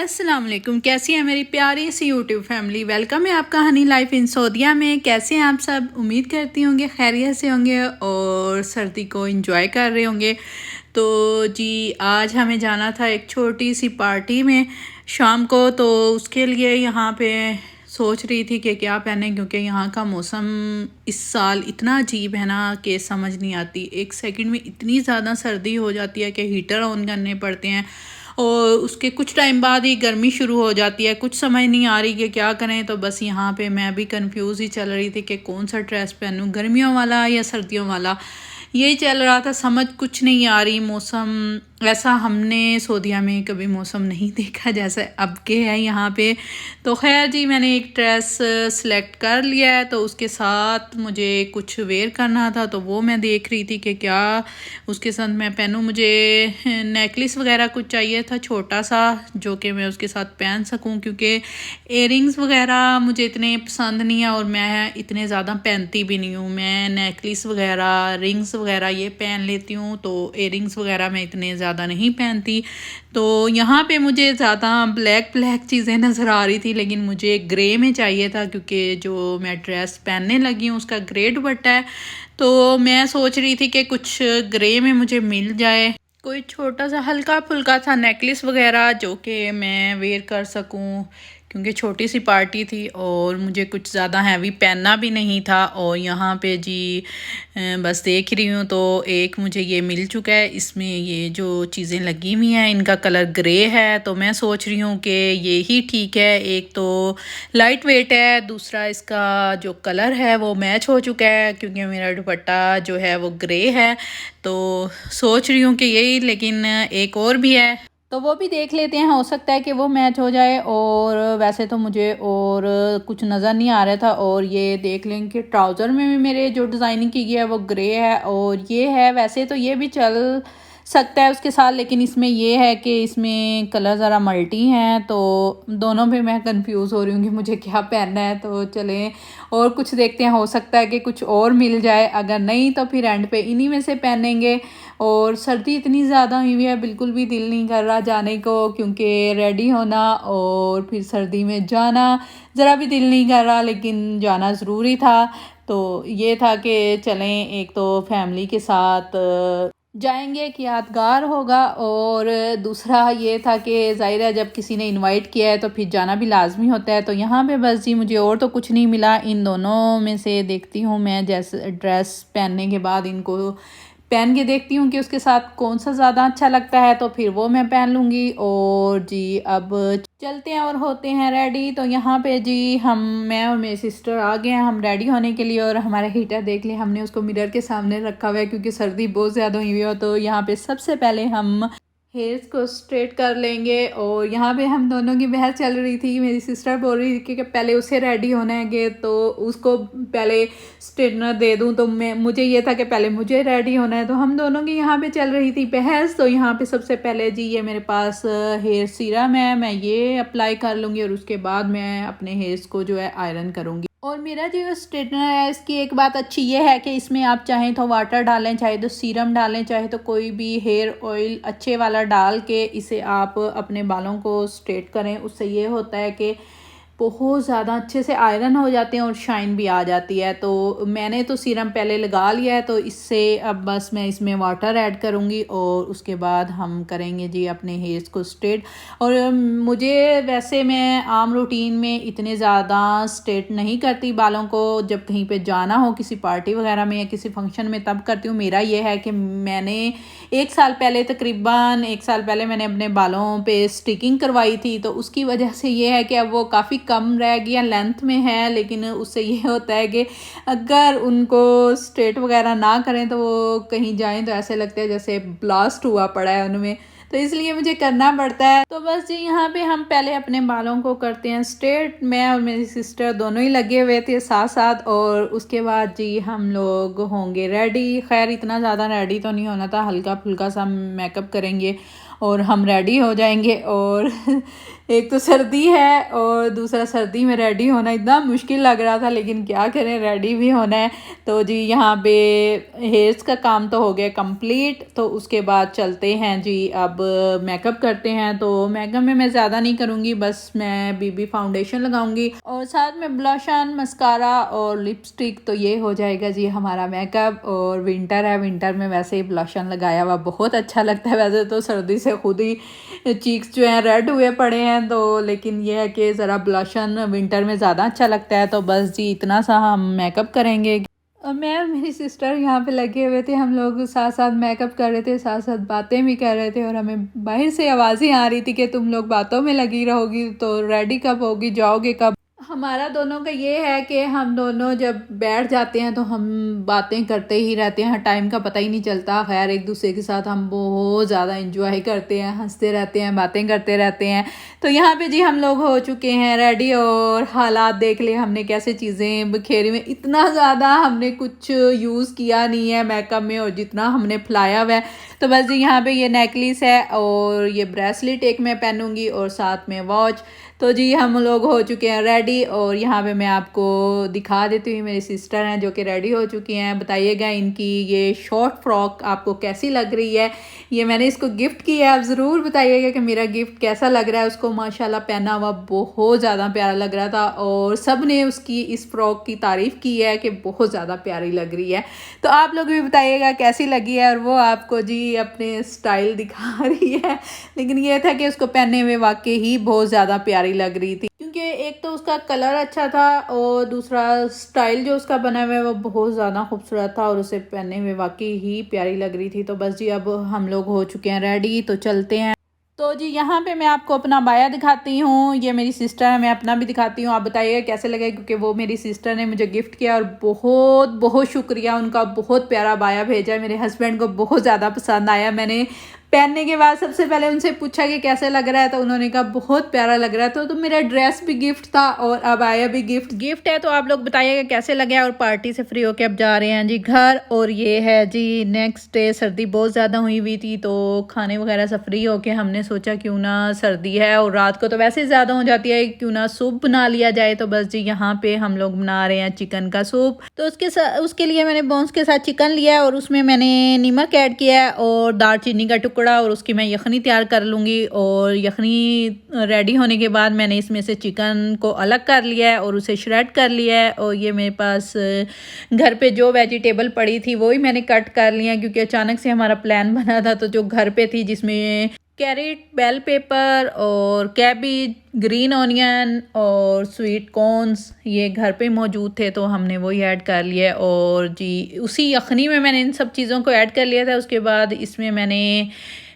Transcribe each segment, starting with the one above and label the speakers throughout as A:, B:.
A: अस्सलाम वालेकुम। कैसी है मेरी प्यारी सी यूट्यूब फैमिली। वेलकम है आपका हनी लाइफ इन सऊदीया में। कैसे हैं आप सब? उम्मीद करती होंगे खैरियत से होंगे और सर्दी को एंजॉय कर रहे होंगे। तो जी आज हमें जाना था एक छोटी सी पार्टी में शाम को, तो उसके लिए यहाँ पे सोच रही थी कि क्या पहने, क्योंकि यहाँ का मौसम इस साल इतना अजीब है ना कि समझ नहीं आती। एक सेकंड में इतनी ज़्यादा सर्दी हो जाती है कि हीटर ऑन करने पड़ते हैं और उसके कुछ टाइम बाद ही गर्मी शुरू हो जाती है। कुछ समझ नहीं आ रही कि क्या करें। तो बस यहाँ पे मैं भी कंफ्यूज ही चल रही थी कि कौन सा ड्रेस पहनूं, गर्मियों वाला या सर्दियों वाला। यही चल रहा था, समझ कुछ नहीं आ रही। मौसम ऐसा हमने सऊदीया में कभी मौसम नहीं देखा जैसे अब के है यहाँ पे। तो खैर जी मैंने एक ड्रेस सेलेक्ट कर लिया है, तो उसके साथ मुझे कुछ वेयर करना था, तो वो मैं देख रही थी कि क्या उसके साथ मैं पहनूं। मुझे नेकलेस वगैरह कुछ चाहिए था छोटा सा, जो कि मैं उसके साथ पहन सकूं, क्योंकि इयरिंग्स वगैरह मुझे इतने पसंद नहीं है और मैं इतने ज़्यादा पहनती भी नहीं हूँ। मैं नेकलेस वगैरह, रिंग्स वगैरह ये पहन लेती हूँ, तो इयरिंग्स वगैरह मैं इतने ज़्यादा नहीं पहनती। तो यहाँ पे मुझे ज़्यादा ब्लैक ब्लैक चीज़ें नज़र आ रही थी, लेकिन मुझे ग्रे में चाहिए था, क्योंकि जो मैं ड्रेस पहनने लगी हूँ उसका ग्रे दुपट्टा है। तो मैं सोच रही थी कि कुछ ग्रे में मुझे मिल जाए, कोई छोटा सा हल्का फुल्का सा नेकलेस वगैरह जो कि मैं वेयर कर सकूं, क्योंकि छोटी सी पार्टी थी और मुझे कुछ ज़्यादा हैवी पहनना भी नहीं था। और यहाँ पे जी बस देख रही हूँ, तो एक मुझे ये मिल चुका है। इसमें ये जो चीज़ें लगी हुई हैं इनका कलर ग्रे है, तो मैं सोच रही हूँ कि ये ही ठीक है। एक तो लाइट वेट है, दूसरा इसका जो कलर है वो मैच हो चुका है, क्योंकि मेरा दुपट्टा जो है वो ग्रे है। तो सोच रही हूँ कि यही, लेकिन एक और भी है तो वो भी देख लेते हैं, हो सकता है कि वो मैच हो जाए। और वैसे तो मुझे और कुछ नज़र नहीं आ रहा था। और ये देख लें कि ट्राउज़र में भी मेरे जो डिज़ाइनिंग की गई है वो ग्रे है, और ये है वैसे तो ये भी चल सकता है उसके साथ, लेकिन इसमें ये है कि इसमें कलर ज़रा मल्टी हैं, तो दोनों पे मैं कंफ्यूज हो रही हूँ कि मुझे क्या पहनना है। तो चलें और कुछ देखते हैं, हो सकता है कि कुछ और मिल जाए, अगर नहीं तो फिर एंड पे इन्हीं में से पहनेंगे। और सर्दी इतनी ज़्यादा हुई हुई है, बिल्कुल भी दिल नहीं कर रहा जाने को, क्योंकि रेडी होना और फिर सर्दी में जाना ज़रा भी दिल नहीं कर रहा, लेकिन जाना ज़रूरी था। तो ये था कि चलें, एक तो फैमिली के साथ जाएंगे कि यादगार होगा, और दूसरा ये था कि ज़ाहिर है जब किसी ने इनवाइट किया है तो फिर जाना भी लाजमी होता है। तो यहाँ पे बस जी मुझे और तो कुछ नहीं मिला। इन दोनों में से देखती हूँ मैं, जैसे ड्रेस पहनने के बाद इनको पहन के देखती हूँ कि उसके साथ कौन सा ज़्यादा अच्छा लगता है, तो फिर वो मैं पहन लूँगी। और जी अब चलते हैं और होते हैं रेडी। तो यहाँ पे जी मैं और मेरी सिस्टर आ गए हैं हम रेडी होने के लिए। और हमारा हीटर देख लिया, हमने उसको मिरर के सामने रखा हुआ है, क्योंकि सर्दी बहुत ज़्यादा हुई हुई है। तो यहाँ पे सबसे पहले हम हेयर्स को स्ट्रेट कर लेंगे। और यहाँ पे हम दोनों की बहस चल रही थी। मेरी सिस्टर बोल रही थी कि पहले उसे रेडी होना है कि तो उसको पहले स्ट्रेटनर दे दूँ, तो मुझे ये था कि पहले मुझे रेडी होना है। तो हम दोनों की यहाँ पे चल रही थी बहस। तो यहाँ पे सबसे पहले जी ये मेरे पास हेयर सीरम है, मैं ये अप्लाई कर लूँगी और उसके बाद मैं अपने हेयर्स को जो है आयरन करूँगी। और मेरा जो स्ट्रेटनर है इसकी एक बात अच्छी ये है कि इसमें आप चाहें तो वाटर डालें, चाहे तो सीरम डालें, चाहे तो कोई भी हेयर ऑयल अच्छे वाला डाल के इसे आप अपने बालों को स्ट्रेट करें। उससे ये होता है कि बहुत ज़्यादा अच्छे से आयरन हो जाते हैं और शाइन भी आ जाती है। तो मैंने तो सीरम पहले लगा लिया है, तो इससे अब बस मैं इसमें वाटर ऐड करूँगी और उसके बाद हम करेंगे जी अपने हेयर्स को स्ट्रेट। और मुझे वैसे मैं आम रूटीन में इतने ज़्यादा स्ट्रेट नहीं करती बालों को, जब कहीं पे जाना हो किसी पार्टी वगैरह में या किसी फंक्शन में तब करती हूँ। मेरा ये है कि मैंने तकरीबन एक साल पहले मैंने अपने बालों पे स्टिकिंग करवाई थी, तो उसकी वजह से ये है कि अब वो काफ़ी कम रह गया, लेंथ में है। लेकिन उससे ये होता है कि अगर उनको स्ट्रेट वगैरह ना करें तो वो कहीं जाएं तो ऐसे लगता है जैसे ब्लास्ट हुआ पड़ा है उनमें, तो इसलिए मुझे करना पड़ता है। तो बस जी यहाँ पे हम पहले अपने बालों को करते हैं स्ट्रेट। मैं और मेरी सिस्टर दोनों ही लगे हुए थे साथ साथ, और उसके बाद जी हम लोग होंगे रेडी। खैर इतना ज़्यादा रेडी तो नहीं होना था, हल्का फुल्का सा मेकअप करेंगे और हम रेडी हो जाएंगे। और एक तो सर्दी है और दूसरा सर्दी में रेडी होना इतना मुश्किल लग रहा था, लेकिन क्या करें, रेडी भी होना है। तो जी यहाँ पे हेयर्स का काम तो हो गया कंप्लीट, तो उसके बाद चलते हैं जी अब मेकअप करते हैं। तो मेकअप में मैं ज़्यादा नहीं करूँगी, बस मैं बीबी फाउंडेशन लगाऊंगी और साथ में ब्लश ऑन, मस्कारा और लिपस्टिक, तो ये हो जाएगा जी हमारा मेकअप। और विंटर है, विंटर में वैसे ही ब्लश ऑन लगाया हुआ बहुत अच्छा लगता है। वैसे तो सर्दी से खुद ही चीक्स जो हैं रेड हुए पड़े हैं, तो लेकिन ये है कि ज़रा ब्लश ऑन विंटर में ज़्यादा अच्छा लगता है। तो बस जी इतना सा हम मेकअप करेंगे। और मैं और मेरी सिस्टर यहाँ पे लगे हुए थे, हम लोग साथ साथ मेकअप कर रहे थे, साथ साथ बातें भी कर रहे थे। और हमें बाहर से आवाज़ें आ रही थी कि तुम लोग बातों में लगी रहोगी, तो रेडी कब होगी, जाओगे कब। हमारा दोनों का ये है कि हम दोनों जब बैठ जाते हैं तो हम बातें करते ही रहते हैं, टाइम का पता ही नहीं चलता। खैर एक दूसरे के साथ हम बहुत ज़्यादा इंजॉय करते हैं, हंसते रहते हैं, बातें करते रहते हैं। तो यहाँ पे जी हम लोग हो चुके हैं रेडी, और हालात देख ले हमने कैसे चीज़ें बिखेरी हुई। इतना ज़्यादा हमने कुछ यूज़ किया नहीं है मेकअप में, और जितना हमने फैलाया हुआ है। तो बस जी यहाँ पे ये नेकलेस है और ये ब्रेसलेट एक मैं पहनूंगी और साथ में वॉच। तो जी हम लोग हो चुके हैं रेडी, और यहाँ पे मैं आपको दिखा देती हूँ, मेरी सिस्टर हैं जो कि रेडी हो चुकी हैं। बताइएगा इनकी ये शॉर्ट फ्रॉक आपको कैसी लग रही है। ये मैंने इसको गिफ्ट की है, आप ज़रूर बताइएगा कि मेरा गिफ्ट कैसा लग रहा है उसको। माशाल्लाह पहना हुआ बहुत ज़्यादा प्यारा लग रहा था, और सब ने उसकी इस फ्रॉक की तारीफ़ की है कि बहुत ज़्यादा प्यारी लग रही है। तो आप लोग भी बताइएगा कैसी लगी है। और वो आपको जी अपने स्टाइल दिखा रही है, लेकिन ये था कि उसको पहने हुए वाकई ही बहुत ज़्यादा प्यारी लग रही थी, क्योंकि एक तो उसका कलर अच्छा था और दूसरा स्टाइल जो उसका बना हुआ है वो बहुत ज़्यादा खूबसूरत था, और उसे पहनने में वाकई ही प्यारी लग रही थी। तो बस जी अब हम लोग हो चुके हैं रेडी, तो चलते हैं। तो जी यहाँ पे मैं आपको अपना बाया दिखाती हूँ, ये मेरी सिस्टर है, मैं अपना भी दिखाती हूँ। आप बताइएगा कैसे लगे, क्योंकि वो मेरी सिस्टर ने मुझे गिफ्ट किया, और बहुत बहुत शुक्रिया उनका, बहुत प्यारा बाया भेजा है। मेरे हस्बैंड को बहुत ज़्यादा पसंद आया। मैंने पहनने के बाद सबसे पहले उनसे पूछा कि कैसे लग रहा है, तो उन्होंने कहा बहुत प्यारा लग रहा है। तो मेरा ड्रेस भी गिफ्ट था और अब आया भी गिफ्ट है। तो आप लोग बताइएगा कैसे लगे। और पार्टी से फ्री होके अब जा रहे हैं जी घर। और ये है जी नेक्स्ट डे, सर्दी बहुत ज़्यादा हुई थी, तो खाने वगैरह से फ्री होके हमने सोचा क्यों ना, सर्दी है और रात को तो वैसे ज़्यादा हो जाती है, क्यों ना सूप बना लिया जाए। तो बस जी यहाँ पे हम लोग बना रहे हैं चिकन का सूप। तो उसके लिए मैंने बोन्स के साथ चिकन लिया है, और उसमें मैंने नमक ऐड किया है और दालचीनी का टुकड़ा, और उसकी मैं यखनी तैयार कर लूँगी। और यखनी रेडी होने के बाद मैंने इसमें से चिकन को अलग कर लिया है और उसे श्रेड कर लिया है। और ये मेरे पास घर पे जो वेजिटेबल पड़ी थी वही मैंने कट कर लिया, क्योंकि अचानक से हमारा प्लान बना था। तो जो घर पे थी, जिसमें कैरेट, बेल पेपर और कैबेज, ग्रीन ऑनियन और स्वीट कॉर्न्स, ये घर पे मौजूद थे, तो हमने वही ऐड कर लिया। और जी उसी यखनी में मैंने इन सब चीज़ों को ऐड कर लिया था। उसके बाद इसमें मैंने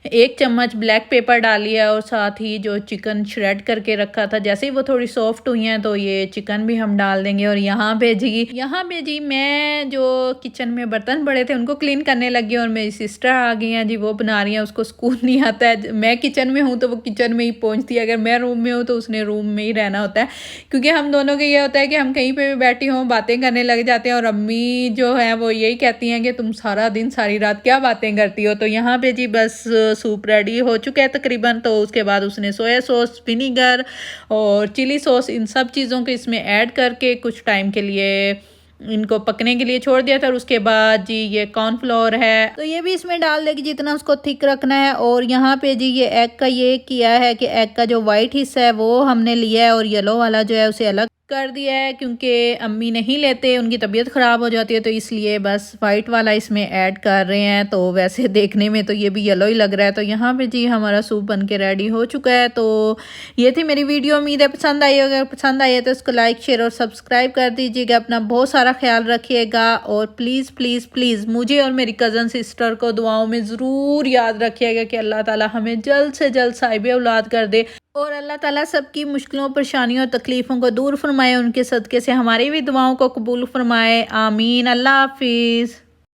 A: 1 चम्मच ब्लैक पेपर डाल लिया, और साथ ही जो चिकन श्रेड करके रखा था, जैसे ही वो थोड़ी सॉफ्ट हुई हैं तो ये चिकन भी हम डाल देंगे। और यहाँ पे जी मैं जो किचन में बर्तन पड़े थे उनको क्लीन करने लगी, और मेरी सिस्टर आ गई हैं जी, वो बना रही हैं। उसको स्कूल नहीं आता है, मैं किचन में हूँ तो वो किचन में ही पहुँचती है, अगर मैं रूम में हूँ तो उसने रूम में ही रहना होता है, क्योंकि हम दोनों के ये होता है कि हम कहीं पर भी बैठी हों बातें करने लग जाते हैं। और अम्मी जो है वो यही कहती हैं कि तुम सारा दिन सारी रात क्या बातें करती हो। तो यहाँ पे जी बस सूप रेडी हो चुका है तकरीबन। तो उसके बाद उसने सोया सॉस, विनीगर और चिली सॉस, इन सब चीज़ों को इसमें ऐड करके कुछ टाइम के लिए इनको पकने के लिए छोड़ दिया था। और उसके बाद जी ये कॉर्नफ्लोर है, तो ये भी इसमें डाल देगी जितना उसको थिक रखना है। और यहाँ पे जी ये एग का ये किया है कि एग का जो वाइट हिस्सा है वो हमने लिया है, और येलो वाला जो है उसे अलग कर दिया है, क्योंकि अम्मी नहीं लेते, उनकी तबीयत ख़राब हो जाती है, तो इसलिए बस वाइट वाला इसमें ऐड कर रहे हैं। तो वैसे देखने में तो ये भी येलो ही लग रहा है। तो यहाँ पे जी हमारा सूप बन के रेडी हो चुका है। तो ये थी मेरी वीडियो, उम्मीद है पसंद आई। अगर पसंद आई है तो इसको लाइक, शेयर और सब्सक्राइब कर दीजिएगा। अपना बहुत सारा ख्याल रखिएगा, और प्लीज़ प्लीज़ प्लीज़ मुझे और मेरी कज़न सिस्टर को दुआओं में ज़रूर याद रखिएगा कि अल्लाह ताला हमें जल्द से जल्द साहिब औलाद कर दे, और अल्लाह ताला सबकी मुश्किलों, परेशानियों, तकलीफ़ों को दूर फरमाए। उनके सदक़े से हमारी भी दुआओं को कबूल फरमाए। आमीन। अल्लाह हाफिज़।